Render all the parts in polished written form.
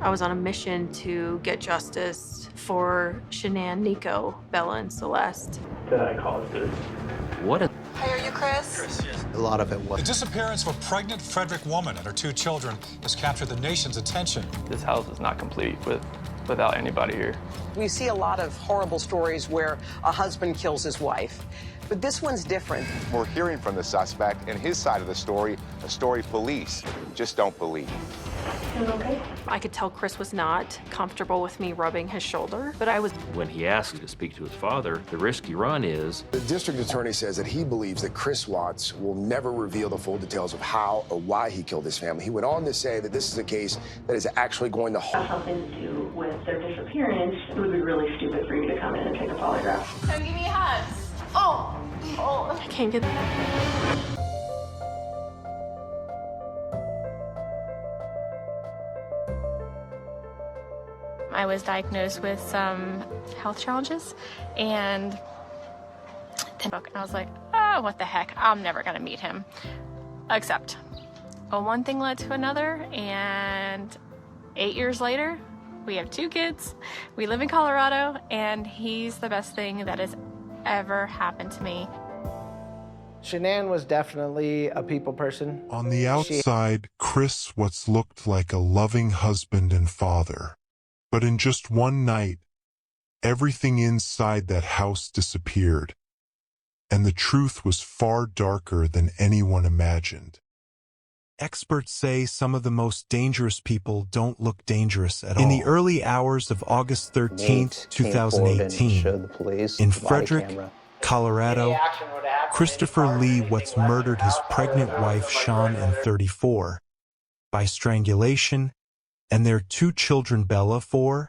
I was on a mission to get justice for Shanann, Nico, Bella, and Celeste. That I caused it. What a... Hey, are you Chris? Yes. A lot of it was. The disappearance of a pregnant Frederick woman and her 2 children has captured the nation's attention. This house is not complete without anybody here. We see a lot of horrible stories where a husband kills his wife, but this one's different. We're hearing from the suspect and his side of the story, a story police just don't believe. Okay. I could tell Chris was not comfortable with me rubbing his shoulder, but I was. When he asked to speak to his father, the risk you run is... The district attorney says that he believes that Chris Watts will never reveal the full details of how or why he killed his family. He went on to say that this is a case that is actually going to have something to do with their disappearance. It would be really stupid for you to come in and take a polygraph. Come give me hugs. Oh. I can't get that. I was diagnosed with some health challenges, and I was like, oh, what the heck? I'm never going to meet him. Except, one thing led to another, and 8 years later, we have 2 kids. We live in Colorado, and he's the best thing that has ever happened to me. Shanann was definitely a people person. On the outside, Chris Watts looked like a loving husband and father. But in just one night, everything inside that house disappeared, and the truth was far darker than anyone imagined. Experts say some of the most dangerous people don't look dangerous at all. In the early hours of August 13, 2018, in Frederick, Colorado, Christopher Lee Watts murdered his pregnant wife, Shanann, 34, by strangulation, and their 2 children, Bella, 4,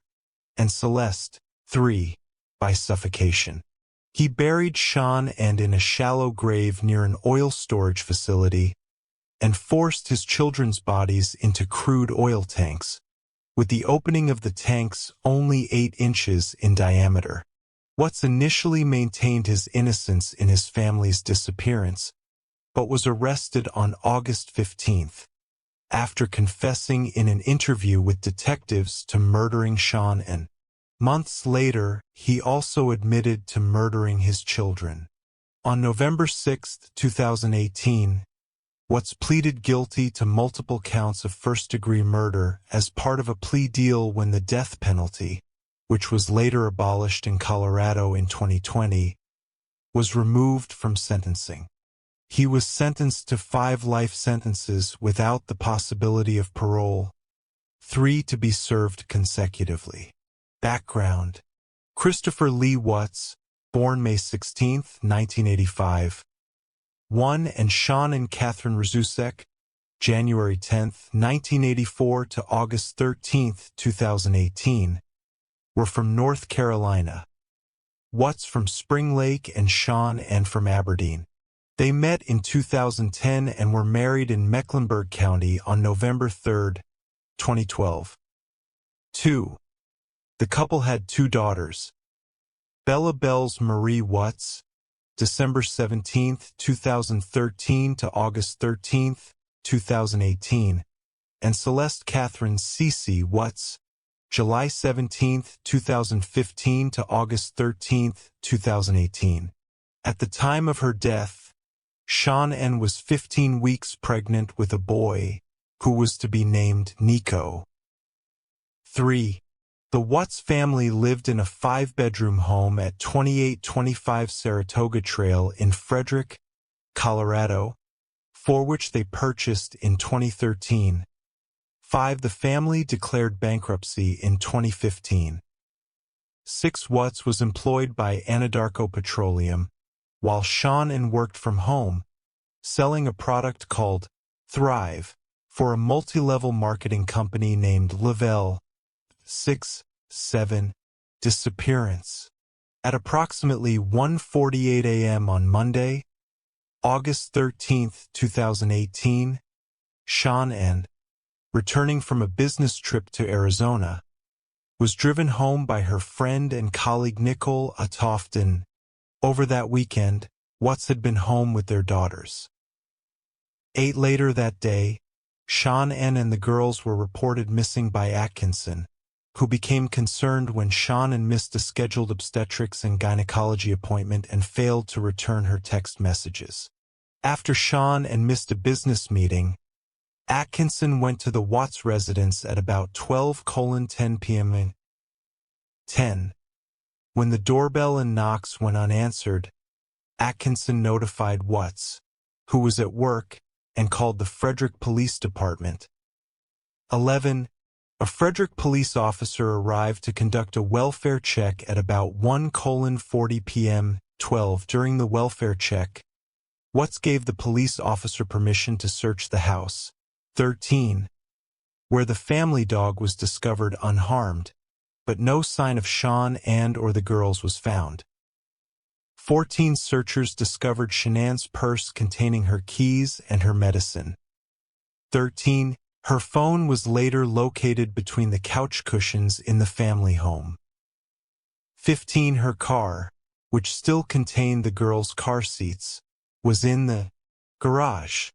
and Celeste, 3, by suffocation. He buried Shanann in a shallow grave near an oil storage facility and forced his children's bodies into crude oil tanks, with the opening of the tanks only 8 inches in diameter. Watts initially maintained his innocence in his family's disappearance, but was arrested on August 15th. After confessing in an interview with detectives to murdering Shanann. Months later, he also admitted to murdering his children. On November 6, 2018, Watts pleaded guilty to multiple counts of first-degree murder as part of a plea deal when the death penalty, which was later abolished in Colorado in 2020, was removed from sentencing. He was sentenced to 5 life sentences without the possibility of parole, 3 to be served consecutively. Background: Christopher Lee Watts, born May 16, 1985. 1 and Shanann Catherine Razusek, January 10, 1984 to August 13, 2018, were from North Carolina. Watts from Spring Lake and Shanann from Aberdeen. They met in 2010 and were married in Mecklenburg County on November 3, 2012. 2. The couple had 2 daughters. Bella Bells Marie Watts, December 17, 2013 to August 13, 2018, and Celeste Catherine Cece Watts, July 17, 2015 to August 13, 2018. At the time of her death, Shanann was 15 weeks pregnant with a boy, who was to be named Nico. 3. The Watts family lived in a 5-bedroom home at 2825 Saratoga Trail in Frederick, Colorado, for which they purchased in 2013. 5. The family declared bankruptcy in 2015. 6. Watts was employed by Anadarko Petroleum, while Shanann worked from home, selling a product called Thrive for a multi-level marketing company named Lavelle. 6. 7. Disappearance. At approximately 1:48 a.m. on Monday, August 13, 2018, Shanann, returning from a business trip to Arizona, was driven home by her friend and colleague Nicole Atofton. Over that weekend, Watts had been home with their daughters. 8 later that day, Shanann and the girls were reported missing by Atkinson, who became concerned when Shanann missed a scheduled obstetrics and gynecology appointment and failed to return her text messages. After Shanann missed a business meeting, Atkinson went to the Watts residence at about 12:10 p.m. 10. When the doorbell and knocks went unanswered, Atkinson notified Watts, who was at work, and called the Frederick Police Department. 11. A Frederick police officer arrived to conduct a welfare check at about 1:40 p.m. 12. During the welfare check, Watts gave the police officer permission to search the house. 13. Where the family dog was discovered unharmed, but no sign of Shanann or the girls was found. 14. Searchers discovered Shanann's purse containing her keys and her medicine. 13. Her phone was later located between the couch cushions in the family home. 15. Her car, which still contained the girls' car seats, was in the garage.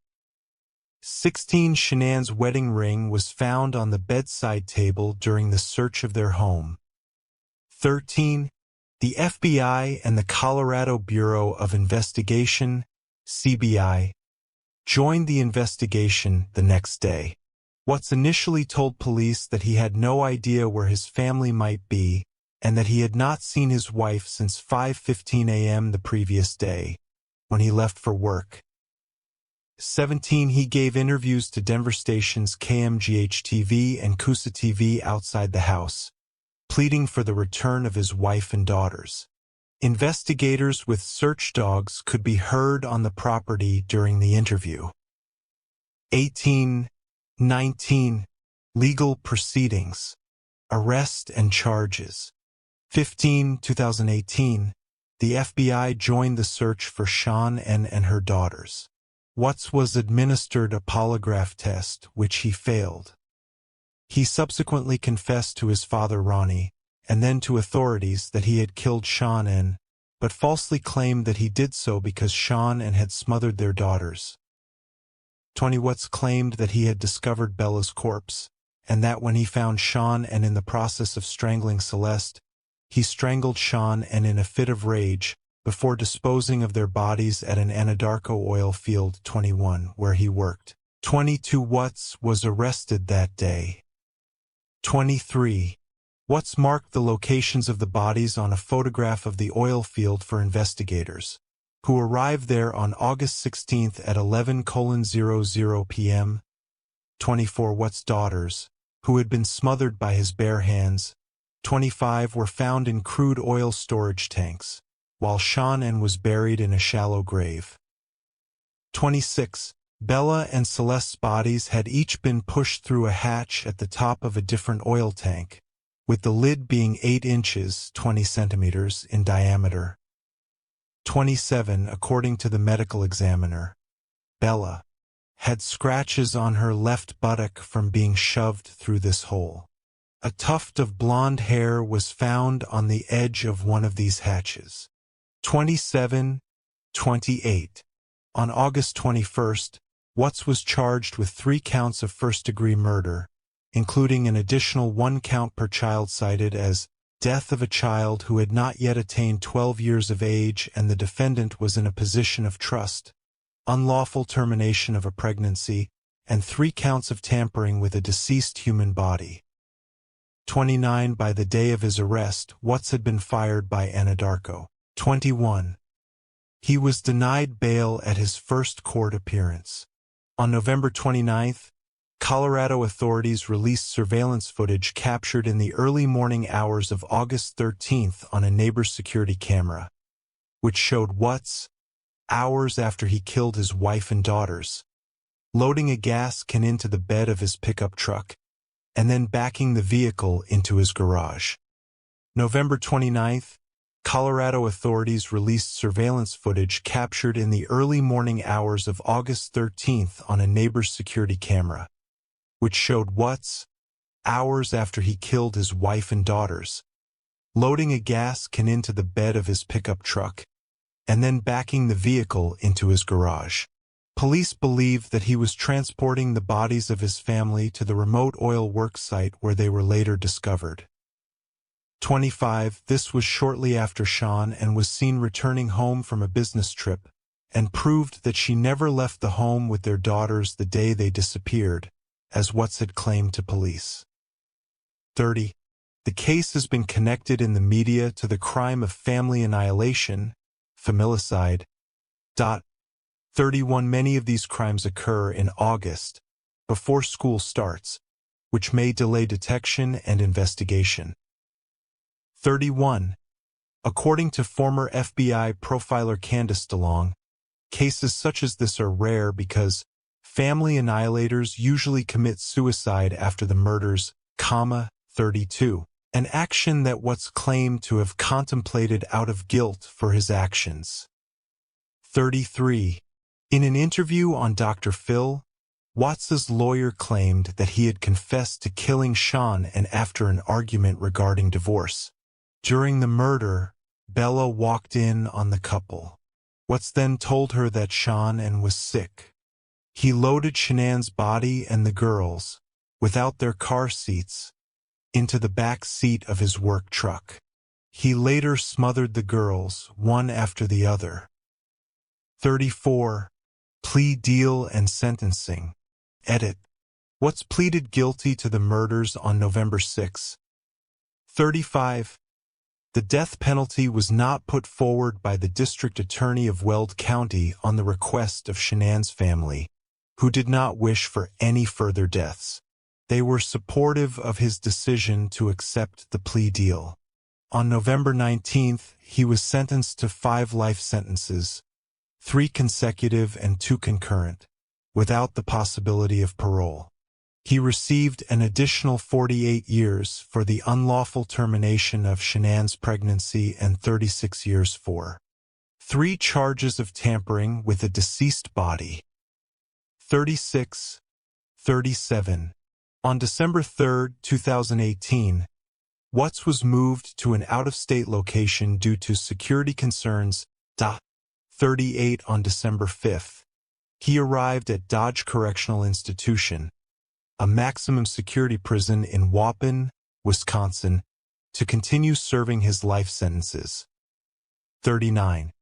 16. Shanann's wedding ring was found on the bedside table during the search of their home. 13. The FBI and the Colorado Bureau of Investigation, CBI, joined the investigation the next day. Watts initially told police that he had no idea where his family might be and that he had not seen his wife since 5:15 a.m. the previous day, when he left for work. 17. He gave interviews to Denver stations KMGH-TV and Coosa-TV outside the house, pleading for the return of his wife and daughters. Investigators with search dogs could be heard on the property during the interview. 18. 19. Legal proceedings, arrest and charges. 15. 2018. The FBI joined the search for Shanann and her daughters. Watts was administered a polygraph test, which he failed. He subsequently confessed to his father Ronnie, and then to authorities that he had killed Shanann, but falsely claimed that he did so because Shanann had smothered their daughters. 20. Watts claimed that he had discovered Bella's corpse, and that when he found Shanann in the process of strangling Celeste, he strangled Shanann in a fit of rage, before disposing of their bodies at an Anadarko oil field. 21, where he worked. 22. Watts was arrested that day. 23. Watts marked the locations of the bodies on a photograph of the oil field for investigators, who arrived there on August 16 at 11:00 p.m. 24. Watts' daughters, who had been smothered by his bare hands. 25. Were found in crude oil storage tanks, while Shanann was buried in a shallow grave. 26. Bella and Celeste's bodies had each been pushed through a hatch at the top of a different oil tank, with the lid being 8 inches (20 centimeters) in diameter. 27. According to the medical examiner, Bella had scratches on her left buttock from being shoved through this hole. A tuft of blonde hair was found on the edge of one of these hatches. 27. 28. On August 21, Watts was charged with 3 counts of first-degree murder, including an additional 1 count per child cited as death of a child who had not yet attained 12 years of age and the defendant was in a position of trust, unlawful termination of a pregnancy, and 3 counts of tampering with a deceased human body. 29. By the day of his arrest, Watts had been fired by Anadarko. 21. He was denied bail at his first court appearance. On November 29, Colorado authorities released surveillance footage captured in the early morning hours of August 13 on a neighbor's security camera, which showed Watts, hours after he killed his wife and daughters, loading a gas can into the bed of his pickup truck, and then backing the vehicle into his garage. November 29, Colorado authorities released surveillance footage captured in the early morning hours of August 13 on a neighbor's security camera, which showed Watts, hours after he killed his wife and daughters, loading a gas can into the bed of his pickup truck, and then backing the vehicle into his garage. Police believe that he was transporting the bodies of his family to the remote oil work site where they were later discovered. 25. This was shortly after Shanann and was seen returning home from a business trip, and proved that she never left the home with their daughters the day they disappeared, as Watts had claimed to police. 30. The case has been connected in the media to the crime of family annihilation, familicide. 31. Many of these crimes occur in August, before school starts, which may delay detection and investigation. 31. According to former FBI profiler Candace DeLong, cases such as this are rare because family annihilators usually commit suicide after the murders, 32. An action that Watts claimed to have contemplated out of guilt for his actions. 33. In an interview on Dr. Phil, Watts's lawyer claimed that he had confessed to killing Shanann and after an argument regarding divorce. During the murder, Bella walked in on the couple. Watts then told her that Shanann was sick. He loaded Shanann's body and the girls, without their car seats, into the back seat of his work truck. He later smothered the girls, one after the other. 34. Plea deal and sentencing. Edit. Watts pleaded guilty to the murders on November 6. 35. The death penalty was not put forward by the district attorney of Weld County on the request of Shanann's family, who did not wish for any further deaths. They were supportive of his decision to accept the plea deal. On November 19th, he was sentenced to 5 life sentences, 3 consecutive and 2 concurrent, without the possibility of parole. He received an additional 48 years for the unlawful termination of Shanann's pregnancy and 36 years for 3 charges of tampering with a deceased body. 36. 37. On December 3, 2018, Watts was moved to an out-of-state location due to security concerns. 38. On December 5, he arrived at Dodge Correctional Institution, a maximum security prison in Waupun, Wisconsin, to continue serving his life sentences. 39.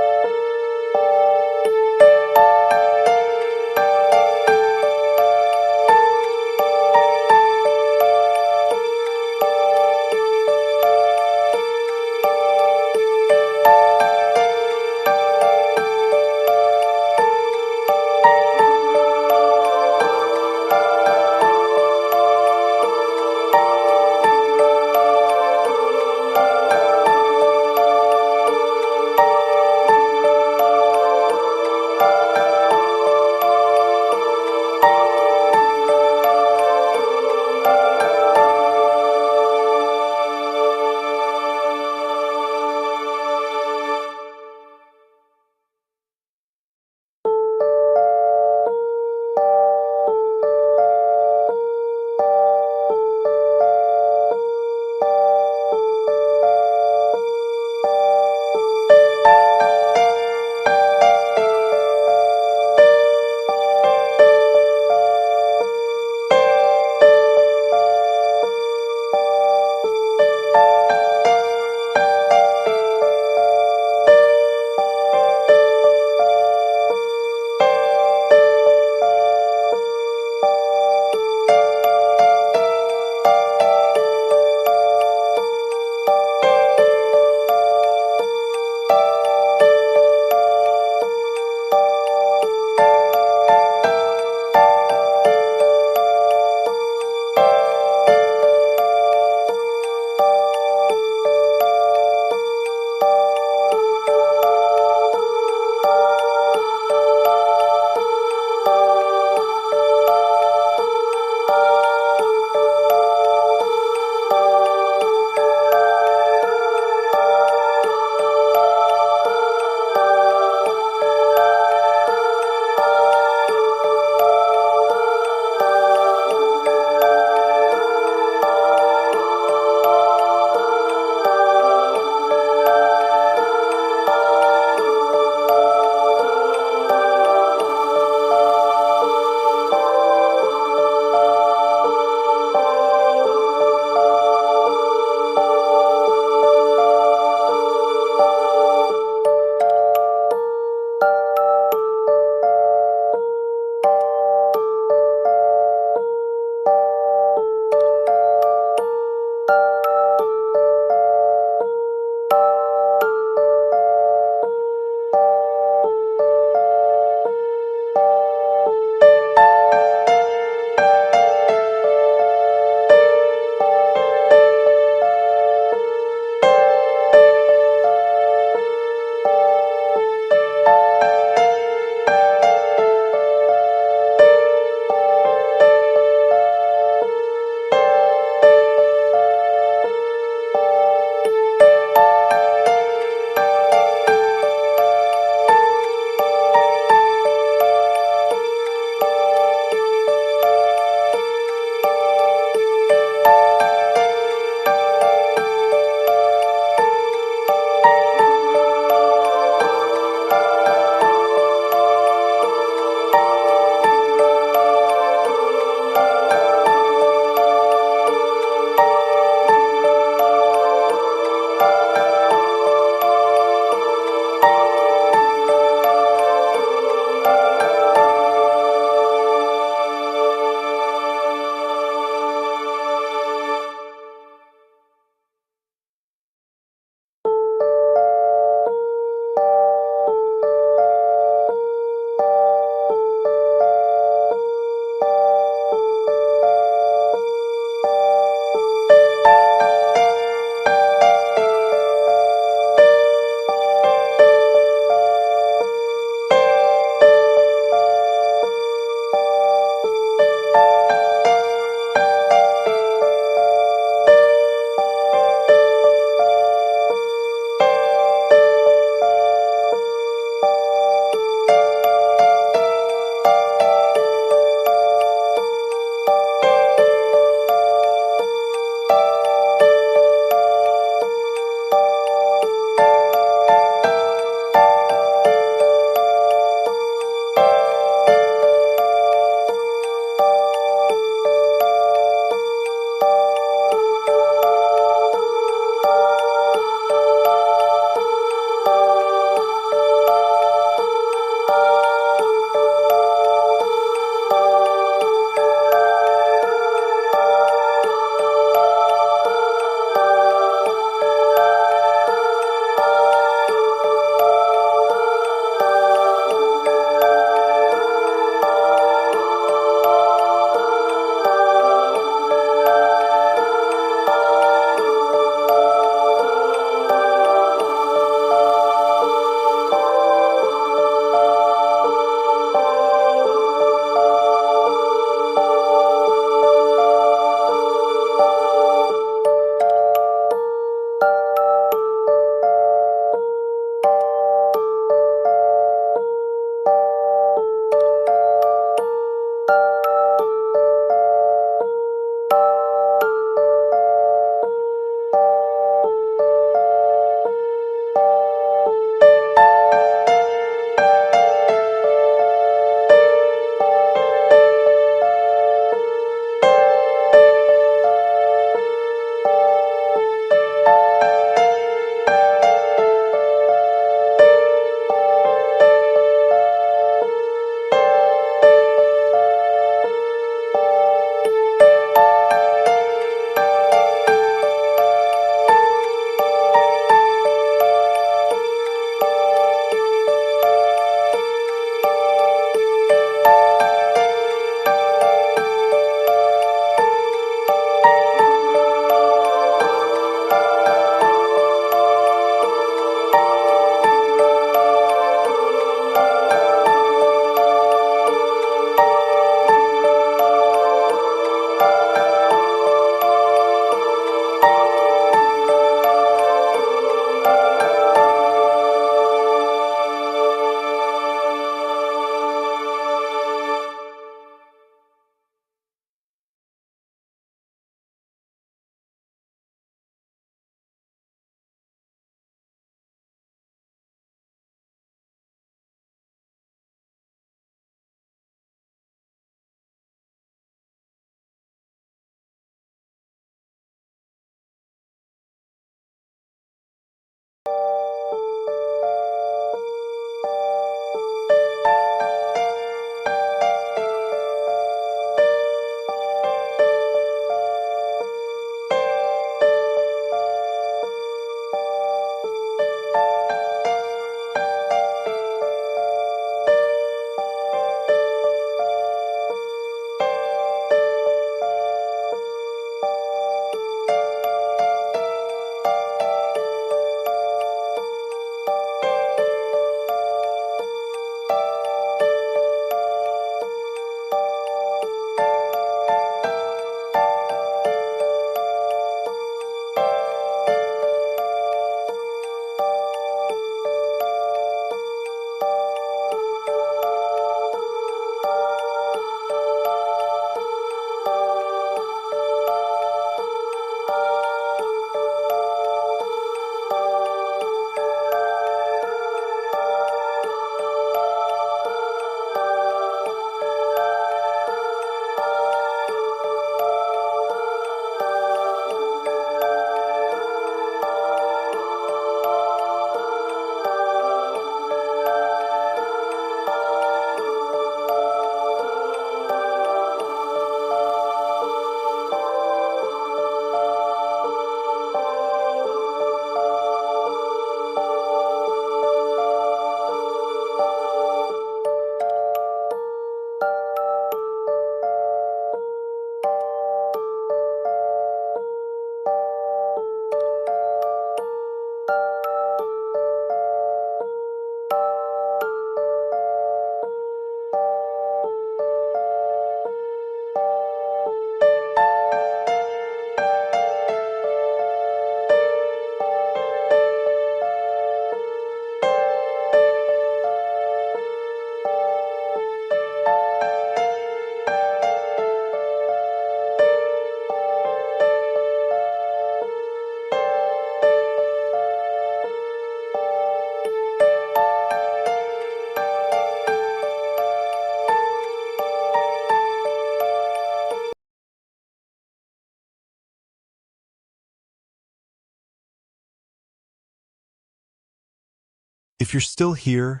If you're still here,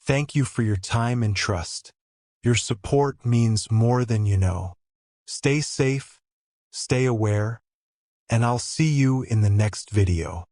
thank you for your time and trust. Your support means more than you know. Stay safe, stay aware, and I'll see you in the next video.